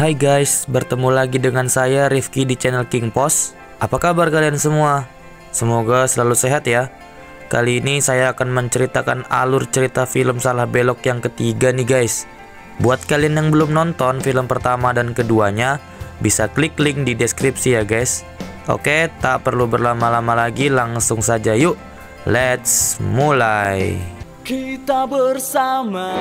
Hai guys, bertemu lagi dengan saya Rifki di channel King Post. Apa kabar kalian semua? Semoga selalu sehat ya. Kali ini saya akan menceritakan alur cerita film Salah Belok yang ketiga nih guys. Buat kalian yang belum nonton film pertama dan keduanya, bisa klik link di deskripsi ya guys. Oke, tak perlu berlama-lama lagi, langsung saja yuk. Let's mulai. Kita bersama.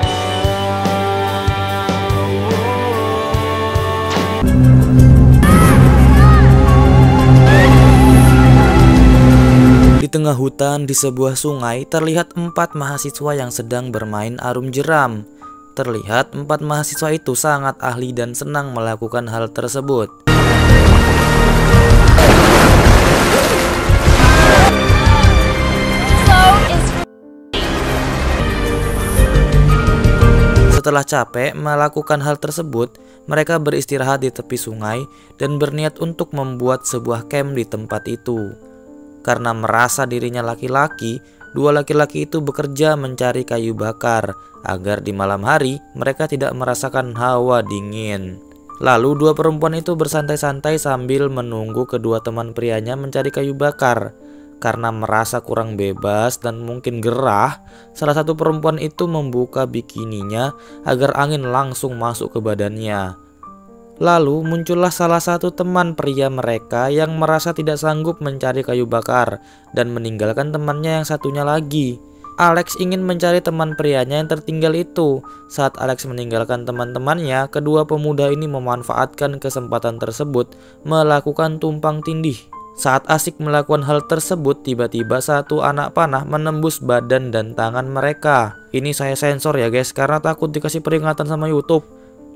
Di tengah hutan di sebuah sungai terlihat 4 mahasiswa yang sedang bermain arum jeram. Terlihat 4 mahasiswa itu sangat ahli dan senang melakukan hal tersebut. Setelah capek melakukan hal tersebut, mereka beristirahat di tepi sungai dan berniat untuk membuat sebuah camp di tempat itu. Karena merasa dirinya laki-laki, 2 laki-laki itu bekerja mencari kayu bakar agar di malam hari mereka tidak merasakan hawa dingin. Lalu 2 perempuan itu bersantai-santai sambil menunggu kedua teman prianya mencari kayu bakar. Karena merasa kurang bebas dan mungkin gerah, salah satu perempuan itu membuka bikininya agar angin langsung masuk ke badannya. Lalu muncullah salah satu teman pria mereka yang merasa tidak sanggup mencari kayu bakar dan meninggalkan temannya yang satunya lagi. Alex ingin mencari teman prianya yang tertinggal itu. Saat Alex meninggalkan teman-temannya, kedua pemuda ini memanfaatkan kesempatan tersebut melakukan tumpang tindih. Saat asik melakukan hal tersebut, tiba-tiba satu anak panah menembus badan dan tangan mereka. Ini saya sensor ya guys, karena takut dikasih peringatan sama YouTube.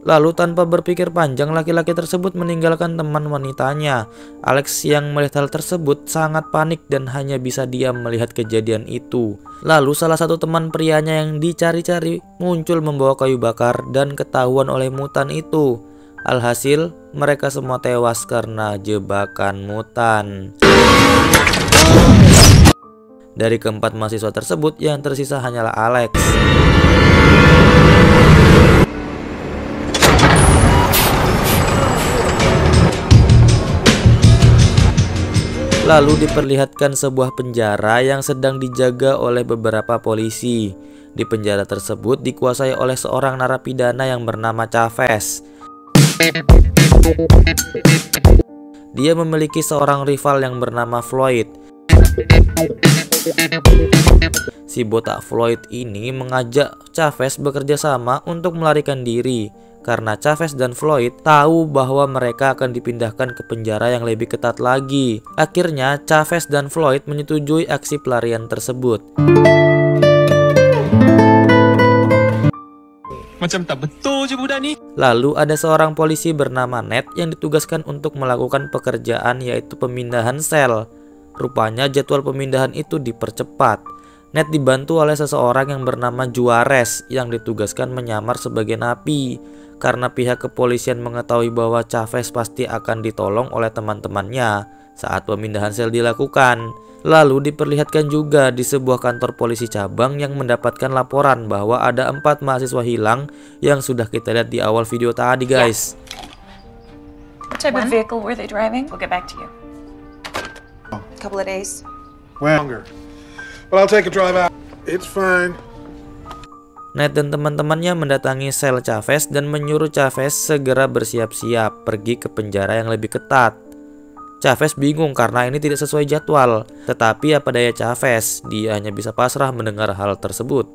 Lalu tanpa berpikir panjang, laki-laki tersebut meninggalkan teman wanitanya. Alex yang melihat hal tersebut sangat panik dan hanya bisa diam melihat kejadian itu. Lalu salah satu teman prianya yang dicari-cari muncul membawa kayu bakar dan ketahuan oleh mutan itu. Alhasil mereka semua tewas karena jebakan mutan. Dari keempat mahasiswa tersebut, yang tersisa hanyalah Alex. Lalu diperlihatkan sebuah penjara yang sedang dijaga oleh beberapa polisi. Di penjara tersebut dikuasai oleh seorang narapidana yang bernama Chavez. Dia memiliki seorang rival yang bernama Floyd. Si botak Floyd ini mengajak Chavez bekerja sama untuk melarikan diri. Karena Chavez dan Floyd tahu bahwa mereka akan dipindahkan ke penjara yang lebih ketat lagi. Akhirnya Chavez dan Floyd menyetujui aksi pelarian tersebut. Macam tak betul je budak ni. Lalu ada seorang polisi bernama Ned yang ditugaskan untuk melakukan pekerjaan, yaitu pemindahan sel. Rupanya jadwal pemindahan itu dipercepat. Ned dibantu oleh seseorang yang bernama Juarez yang ditugaskan menyamar sebagai napi. Karena pihak kepolisian mengetahui bahwa Chavez pasti akan ditolong oleh teman-temannya saat pemindahan sel dilakukan. Lalu diperlihatkan juga di sebuah kantor polisi cabang yang mendapatkan laporan bahwa ada 4 mahasiswa hilang yang sudah kita lihat di awal video tadi guys. What type of vehicle were they driving? We'll get back to you. Couple of days. Well, longer. Well, I'll take a drive out. It's fine. Ned dan teman-temannya mendatangi sel Chavez dan menyuruh Chavez segera bersiap-siap pergi ke penjara yang lebih ketat. Chavez bingung karena ini tidak sesuai jadwal. Tetapi apa daya Chavez, dia hanya bisa pasrah mendengar hal tersebut.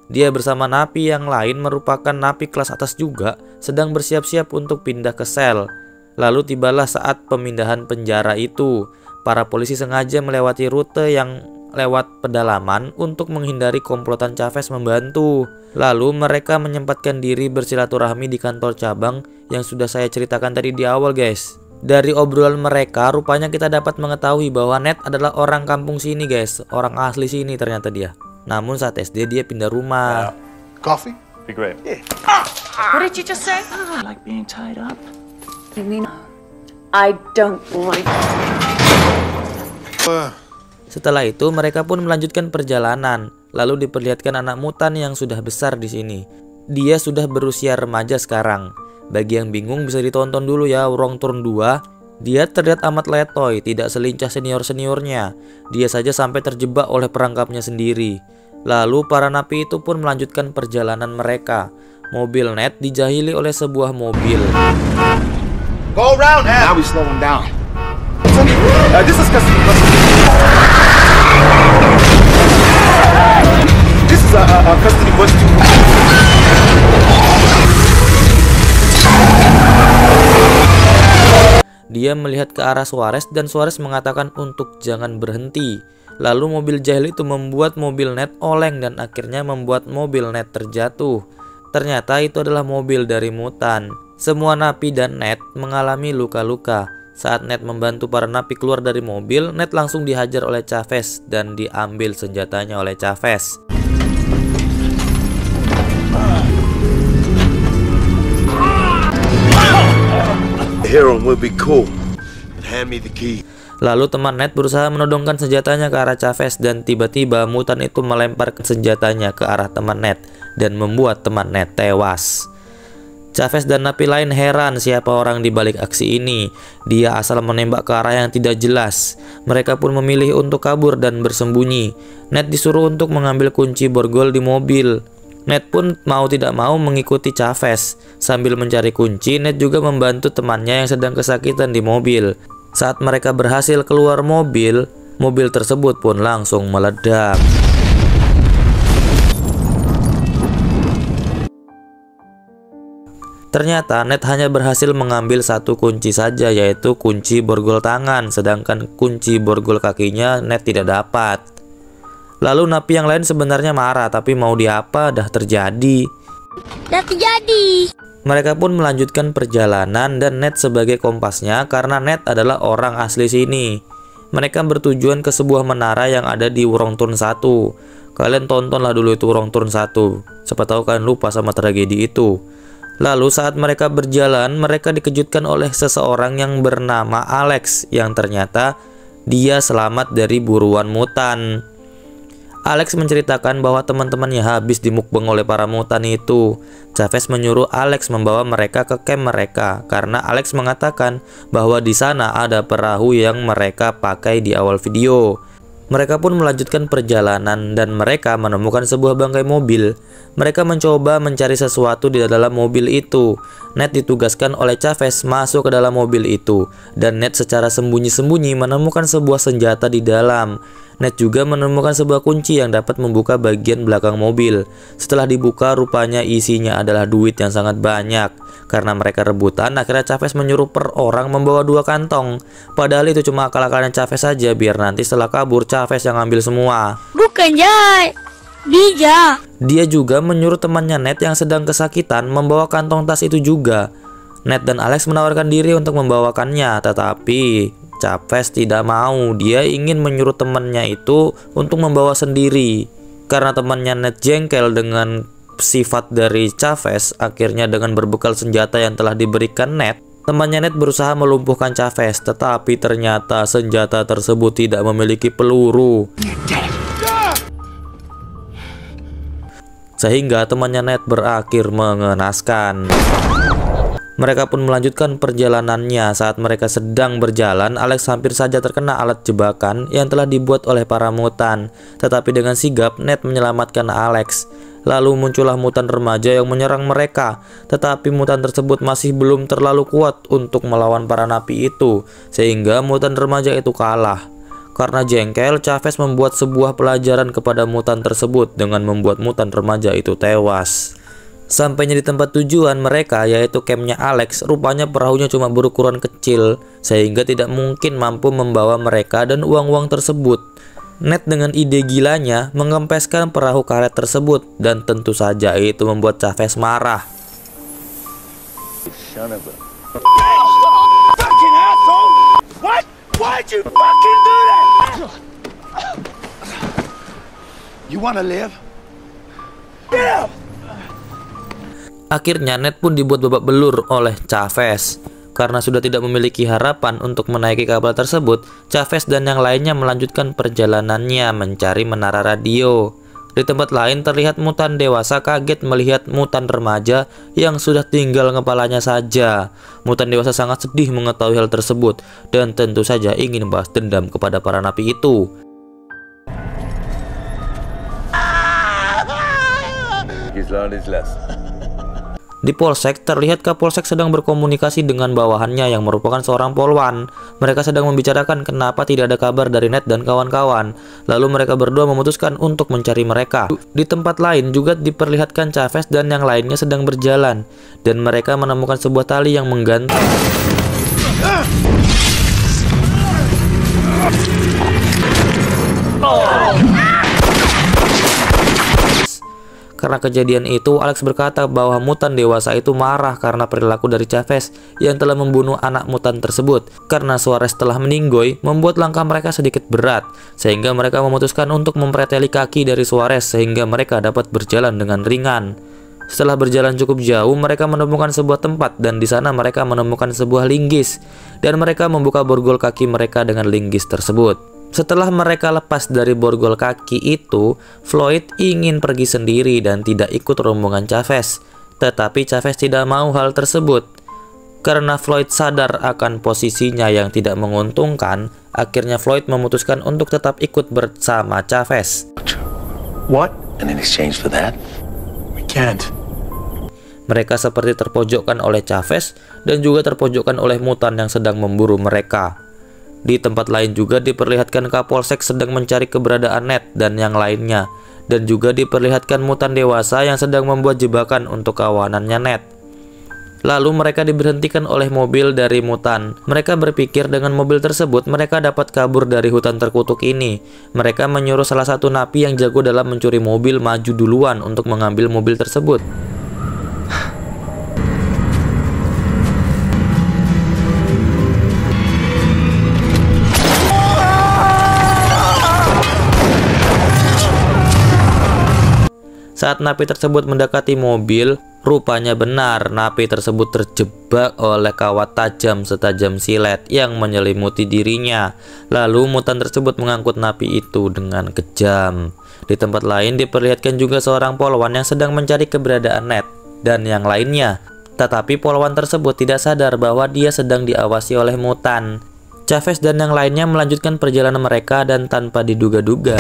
Dia bersama napi yang lain, merupakan napi kelas atas juga, sedang bersiap-siap untuk pindah ke sel. Lalu tibalah saat pemindahan penjara itu. Para polisi sengaja melewati rute yang lewat pedalaman untuk menghindari komplotan Chavez membantu. Lalu mereka menyempatkan diri bersilaturahmi di kantor cabang yang sudah saya ceritakan tadi di awal guys. Dari obrolan mereka rupanya kita dapat mengetahui bahwa Ned adalah orang kampung sini guys. Orang asli sini ternyata dia. Namun saat SD dia pindah rumah. Coffee? Be great. Yeah. What did you just say? I like being tied up. You mean I don't like. Setelah itu mereka pun melanjutkan perjalanan. Lalu diperlihatkan anak mutan yang sudah besar di sini. Dia sudah berusia remaja sekarang. Bagi yang bingung bisa ditonton dulu ya Wrong Turn 2. Dia terlihat amat letoy, tidak selincah senior-seniornya. Dia saja sampai terjebak oleh perangkapnya sendiri. Lalu para napi itu pun melanjutkan perjalanan mereka. Mobil Ned dijahili oleh sebuah mobil. Go around now. Now we slow him down. This is custody. This is custody bus. Dia melihat ke arah Suarez dan Suarez mengatakan untuk jangan berhenti. Lalu mobil jahil itu membuat mobil Ned oleng dan akhirnya membuat mobil Ned terjatuh. Ternyata itu adalah mobil dari mutan. Semua napi dan Ned mengalami luka-luka. Saat Ned membantu para napi keluar dari mobil, Ned langsung dihajar oleh Chavez dan diambil senjatanya oleh Chavez. Hero will be cool. Hand me the key. Lalu teman Ned berusaha menodongkan senjatanya ke arah Chavez dan tiba-tiba mutan itu melemparkan senjatanya ke arah teman Ned dan membuat teman Ned tewas. Chavez dan napi lain heran siapa orang di balik aksi ini. Dia asal menembak ke arah yang tidak jelas. Mereka pun memilih untuk kabur dan bersembunyi. Ned disuruh untuk mengambil kunci borgol di mobil. Ned pun mau tidak mau mengikuti Chavez. Sambil mencari kunci, Ned juga membantu temannya yang sedang kesakitan di mobil. Saat mereka berhasil keluar mobil, mobil tersebut pun langsung meledak. Ternyata Ned hanya berhasil mengambil satu kunci saja, yaitu kunci borgol tangan, sedangkan kunci borgol kakinya Ned tidak dapat. Lalu napi yang lain sebenarnya marah, tapi mau diapa, dah terjadi. Mereka pun melanjutkan perjalanan dan Ned sebagai kompasnya karena Ned adalah orang asli sini. Mereka bertujuan ke sebuah menara yang ada di Wrong Turn 1. Kalian tontonlah dulu itu Wrong Turn 1. Siapa tahu kalian lupa sama tragedi itu. Lalu saat mereka berjalan, mereka dikejutkan oleh seseorang yang bernama Alex, yang ternyata dia selamat dari buruan mutan. Alex menceritakan bahwa teman-temannya habis dimukbang oleh para mutan itu. Chavez menyuruh Alex membawa mereka ke camp mereka karena Alex mengatakan bahwa di sana ada perahu yang mereka pakai di awal video. Mereka pun melanjutkan perjalanan dan mereka menemukan sebuah bangkai mobil. Mereka mencoba mencari sesuatu di dalam mobil itu. Ned ditugaskan oleh Chavez masuk ke dalam mobil itu dan Ned secara sembunyi-sembunyi menemukan sebuah senjata di dalam. Ned juga menemukan sebuah kunci yang dapat membuka bagian belakang mobil. Setelah dibuka, rupanya isinya adalah duit yang sangat banyak. Karena mereka rebutan, akhirnya Chavez menyuruh per orang membawa 2 kantong. Padahal itu cuma akal-akalan Chavez saja, biar nanti setelah kabur Chavez yang ambil semua. Bukan ya, dia. Dia juga menyuruh temannya Ned yang sedang kesakitan membawa kantong tas itu juga. Ned dan Alex menawarkan diri untuk membawakannya, tetapi Chavez tidak mau. Dia ingin menyuruh temannya itu untuk membawa sendiri. Karena temannya Ned jengkel dengan sifat dari Chavez, akhirnya dengan berbekal senjata yang telah diberikan Ned, temannya Ned berusaha melumpuhkan Chavez, tetapi ternyata senjata tersebut tidak memiliki peluru. Sehingga temannya Ned berakhir mengenaskan. Mereka pun melanjutkan perjalanannya. Saat mereka sedang berjalan, Alex hampir saja terkena alat jebakan yang telah dibuat oleh para mutan. Tetapi dengan sigap, Ned menyelamatkan Alex. Lalu muncullah mutan remaja yang menyerang mereka. Tetapi mutan tersebut masih belum terlalu kuat untuk melawan para napi itu, sehingga mutan remaja itu kalah. Karena jengkel, Chavez membuat sebuah pelajaran kepada mutan tersebut dengan membuat mutan remaja itu tewas. Sampainya di tempat tujuan mereka, yaitu campnya Alex, rupanya perahunya cuma berukuran kecil, sehingga tidak mungkin mampu membawa mereka dan uang-uang tersebut. Ned dengan ide gilanya mengempeskan perahu karet tersebut, dan tentu saja itu membuat Chavez marah. Fucking asshole! What? Why'd you fucking do that? You wanna live? Get up! Akhirnya Ned pun dibuat babak belur oleh Chavez. Karena sudah tidak memiliki harapan untuk menaiki kapal tersebut, Chavez dan yang lainnya melanjutkan perjalanannya mencari menara radio. Di tempat lain terlihat mutan dewasa kaget melihat mutan remaja yang sudah tinggal kepalanya saja. Mutan dewasa sangat sedih mengetahui hal tersebut dan tentu saja ingin membalas dendam kepada para napi itu. Di polsek terlihat Kapolsek sedang berkomunikasi dengan bawahannya yang merupakan seorang polwan. Mereka sedang membicarakan kenapa tidak ada kabar dari Ned dan kawan-kawan. Lalu mereka berdua memutuskan untuk mencari mereka. Di tempat lain juga diperlihatkan Chavez dan yang lainnya sedang berjalan, dan mereka menemukan sebuah tali yang menggantung. Karena kejadian itu, Alex berkata bahwa mutan dewasa itu marah karena perilaku dari Chavez yang telah membunuh anak mutan tersebut. Karena Suarez telah meninggoy, membuat langkah mereka sedikit berat, sehingga mereka memutuskan untuk mempreteli kaki dari Suarez sehingga mereka dapat berjalan dengan ringan. Setelah berjalan cukup jauh, mereka menemukan sebuah tempat dan di sana mereka menemukan sebuah linggis dan mereka membuka borgol kaki mereka dengan linggis tersebut. Setelah mereka lepas dari borgol kaki itu, Floyd ingin pergi sendiri dan tidak ikut rombongan Chavez. Tetapi Chavez tidak mau hal tersebut. Karena Floyd sadar akan posisinya yang tidak menguntungkan, akhirnya Floyd memutuskan untuk tetap ikut bersama Chavez. What? And in exchange for that? We can't. Mereka seperti terpojokkan oleh Chavez dan juga terpojokkan oleh mutan yang sedang memburu mereka. Di tempat lain juga diperlihatkan Kapolsek sedang mencari keberadaan Ned dan yang lainnya, dan juga diperlihatkan mutan dewasa yang sedang membuat jebakan untuk kawanannya Ned. Lalu mereka diberhentikan oleh mobil dari mutan. Mereka berpikir dengan mobil tersebut mereka dapat kabur dari hutan terkutuk ini. Mereka menyuruh salah satu napi yang jago dalam mencuri mobil maju duluan untuk mengambil mobil tersebut. Saat napi tersebut mendekati mobil, rupanya benar napi tersebut terjebak oleh kawat tajam setajam silet yang menyelimuti dirinya. Lalu mutan tersebut mengangkut napi itu dengan kejam. Di tempat lain diperlihatkan juga seorang polwan yang sedang mencari keberadaan Ned dan yang lainnya. Tetapi polwan tersebut tidak sadar bahwa dia sedang diawasi oleh mutan. Chavez dan yang lainnya melanjutkan perjalanan mereka dan tanpa diduga-duga.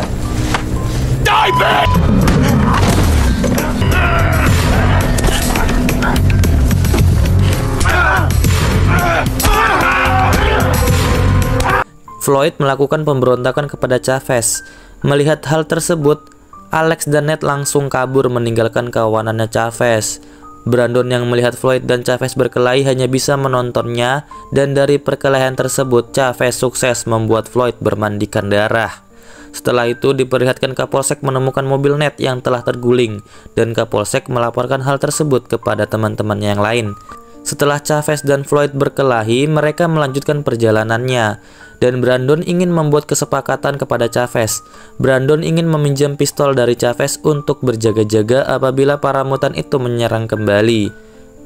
Floyd melakukan pemberontakan kepada Chavez. Melihat hal tersebut, Alex dan Ned langsung kabur meninggalkan kawanannya Chavez. Brandon yang melihat Floyd dan Chavez berkelahi hanya bisa menontonnya, dan dari perkelahian tersebut Chavez sukses membuat Floyd bermandikan darah. Setelah itu diperlihatkan Kapolsek menemukan mobil Ned yang telah terguling, dan Kapolsek melaporkan hal tersebut kepada teman-temannya yang lain. Setelah Chavez dan Floyd berkelahi, mereka melanjutkan perjalanannya, dan Brandon ingin membuat kesepakatan kepada Chavez. Brandon ingin meminjam pistol dari Chavez untuk berjaga-jaga apabila para mutan itu menyerang kembali.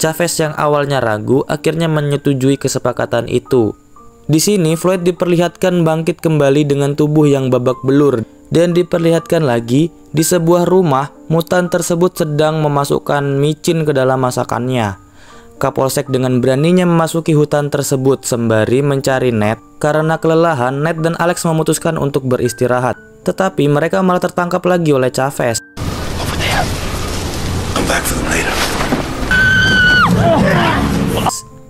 Chavez yang awalnya ragu akhirnya menyetujui kesepakatan itu. Di sini Floyd diperlihatkan bangkit kembali dengan tubuh yang babak belur, dan diperlihatkan lagi di sebuah rumah mutan tersebut sedang memasukkan micin ke dalam masakannya. Kapolsek dengan beraninya memasuki hutan tersebut sembari mencari Ned. Karena kelelahan, Ned dan Alex memutuskan untuk beristirahat. Tetapi mereka malah tertangkap lagi oleh Chavez. Over there. Come back for them later.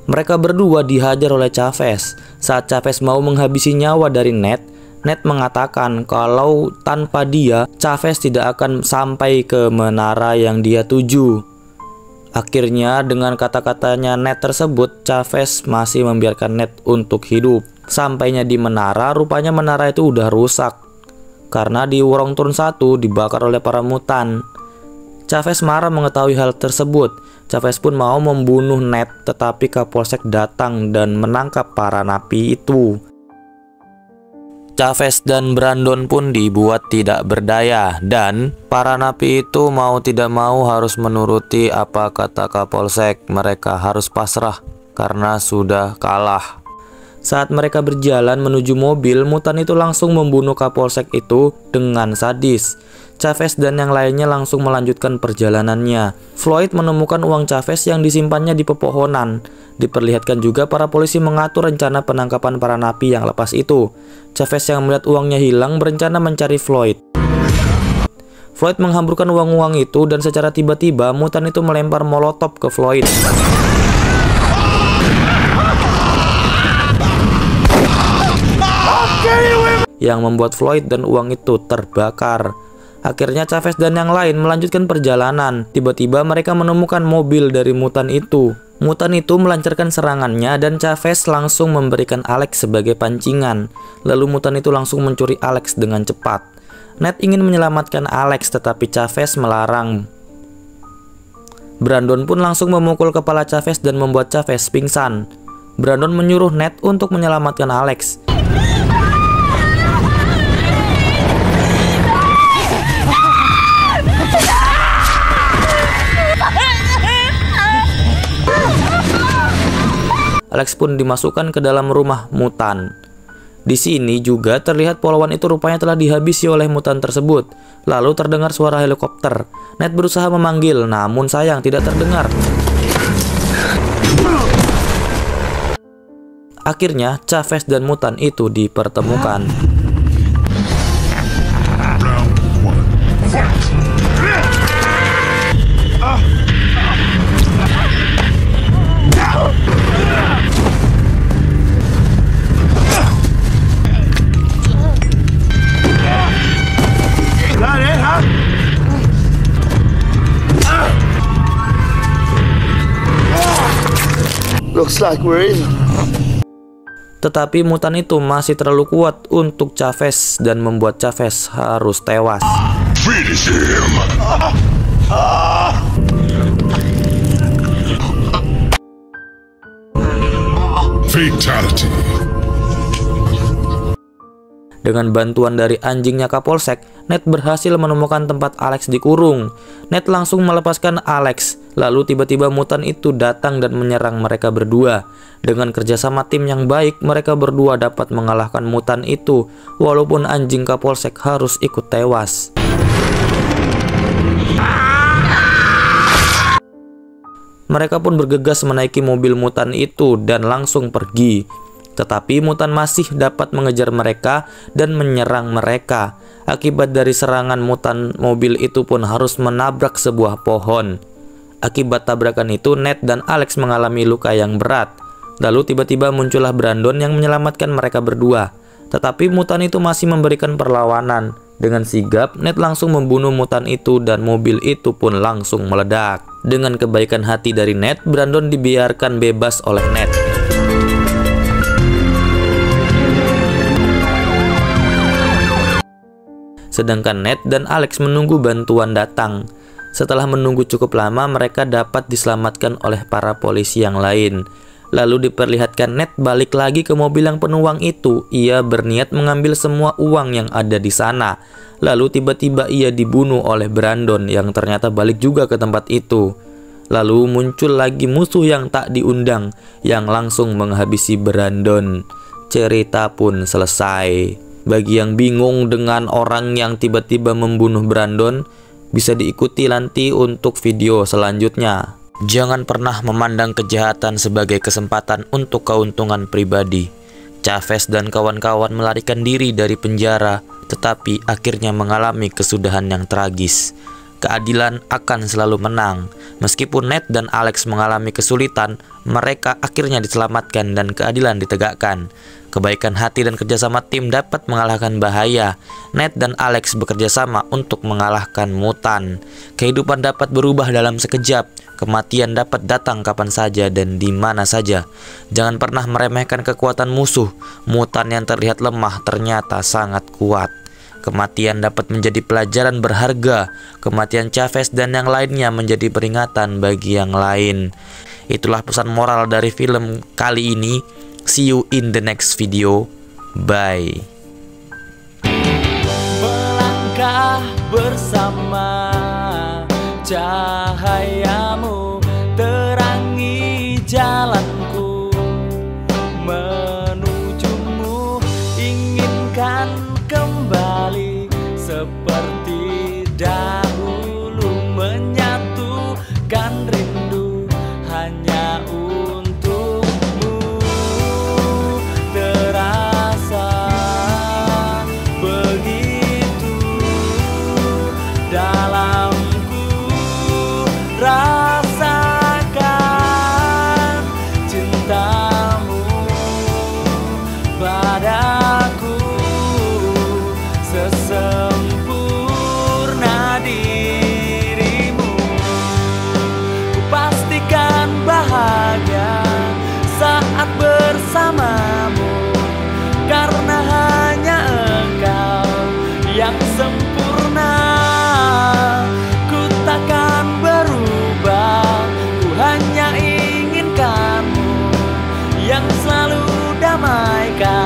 Mereka berdua dihajar oleh Chavez. Saat Chavez mau menghabisi nyawa dari Ned, Ned mengatakan kalau tanpa dia, Chavez tidak akan sampai ke menara yang dia tuju. Akhirnya dengan kata-katanya Ned tersebut, Chavez masih membiarkan Ned untuk hidup. Sampainya di menara, rupanya menara itu udah rusak karena di Wrong Turn 1 dibakar oleh para mutan. Chavez marah mengetahui hal tersebut. Chavez pun mau membunuh Ned, tetapi Kapolsek datang dan menangkap para napi itu. Chavez dan Brandon pun dibuat tidak berdaya, dan para napi itu mau tidak mau harus menuruti apa kata Kapolsek. Mereka harus pasrah karena sudah kalah. Saat mereka berjalan menuju mobil, mutan itu langsung membunuh Kapolsek itu dengan sadis. Chavez dan yang lainnya langsung melanjutkan perjalanannya. Floyd menemukan uang Chavez yang disimpannya di pepohonan. Diperlihatkan juga para polisi mengatur rencana penangkapan para napi yang lepas itu. Chavez yang melihat uangnya hilang berencana mencari Floyd. Floyd menghamburkan uang-uang itu dan secara tiba-tiba mutan itu melempar molotov ke Floyd. Yang membuat Floyd dan uang itu terbakar. Akhirnya Chavez dan yang lain melanjutkan perjalanan. Tiba-tiba mereka menemukan mobil dari mutan itu. Mutan itu melancarkan serangannya dan Chavez langsung memberikan Alex sebagai pancingan. Lalu mutan itu langsung mencuri Alex dengan cepat. Ned ingin menyelamatkan Alex tetapi Chavez melarang. Brandon pun langsung memukul kepala Chavez dan membuat Chavez pingsan. Brandon menyuruh Ned untuk menyelamatkan Alex. Alex pun dimasukkan ke dalam rumah mutan. Di sini juga terlihat polwan itu rupanya telah dihabisi oleh mutan tersebut. Lalu terdengar suara helikopter. Ned berusaha memanggil, namun sayang tidak terdengar. Akhirnya Chavez dan mutan itu dipertemukan. Looks like we're in. Tetapi mutan itu masih terlalu kuat untuk Chavez dan membuat Chavez harus tewas. Finish him. Fatality. Dengan bantuan dari anjingnya Kapolsek, Ned berhasil menemukan tempat Alex dikurung. Ned langsung melepaskan Alex, lalu tiba-tiba mutan itu datang dan menyerang mereka berdua. Dengan kerjasama tim yang baik, mereka berdua dapat mengalahkan mutan itu, walaupun anjing Kapolsek harus ikut tewas. Mereka pun bergegas menaiki mobil mutan itu dan langsung pergi. Tetapi mutan masih dapat mengejar mereka dan menyerang mereka. Akibat dari serangan mutan, mobil itu pun harus menabrak sebuah pohon. Akibat tabrakan itu, Ned dan Alex mengalami luka yang berat. Lalu tiba-tiba muncullah Brandon yang menyelamatkan mereka berdua. Tetapi mutan itu masih memberikan perlawanan. Dengan sigap, Ned langsung membunuh mutan itu dan mobil itu pun langsung meledak. Dengan kebaikan hati dari Ned, Brandon dibiarkan bebas oleh Ned. Sedangkan Ned dan Alex menunggu bantuan datang. Setelah menunggu cukup lama, mereka dapat diselamatkan oleh para polisi yang lain. Lalu diperlihatkan Ned balik lagi ke mobil yang penuh uang itu. Ia berniat mengambil semua uang yang ada di sana. Lalu tiba-tiba ia dibunuh oleh Brandon yang ternyata balik juga ke tempat itu. Lalu muncul lagi musuh yang tak diundang yang langsung menghabisi Brandon. Cerita pun selesai. Bagi yang bingung dengan orang yang tiba-tiba membunuh Brandon, bisa diikuti nanti untuk video selanjutnya. Jangan pernah memandang kejahatan sebagai kesempatan untuk keuntungan pribadi. Chavez dan kawan-kawan melarikan diri dari penjara, tetapi akhirnya mengalami kesudahan yang tragis. Keadilan akan selalu menang. Meskipun Ned dan Alex mengalami kesulitan, mereka akhirnya diselamatkan dan keadilan ditegakkan. Kebaikan hati dan kerjasama tim dapat mengalahkan bahaya. Ned dan Alex bekerjasama untuk mengalahkan mutan. Kehidupan dapat berubah dalam sekejap. Kematian dapat datang kapan saja dan di mana saja. Jangan pernah meremehkan kekuatan musuh. Mutan yang terlihat lemah ternyata sangat kuat. Kematian dapat menjadi pelajaran berharga. Kematian Chavez dan yang lainnya menjadi peringatan bagi yang lain. Itulah pesan moral dari film kali ini. See you in the next video. Bye. Melangkah bersama, cahayamu terangi jalanku. Menujumu inginkan kembali seperti yang selalu damaikan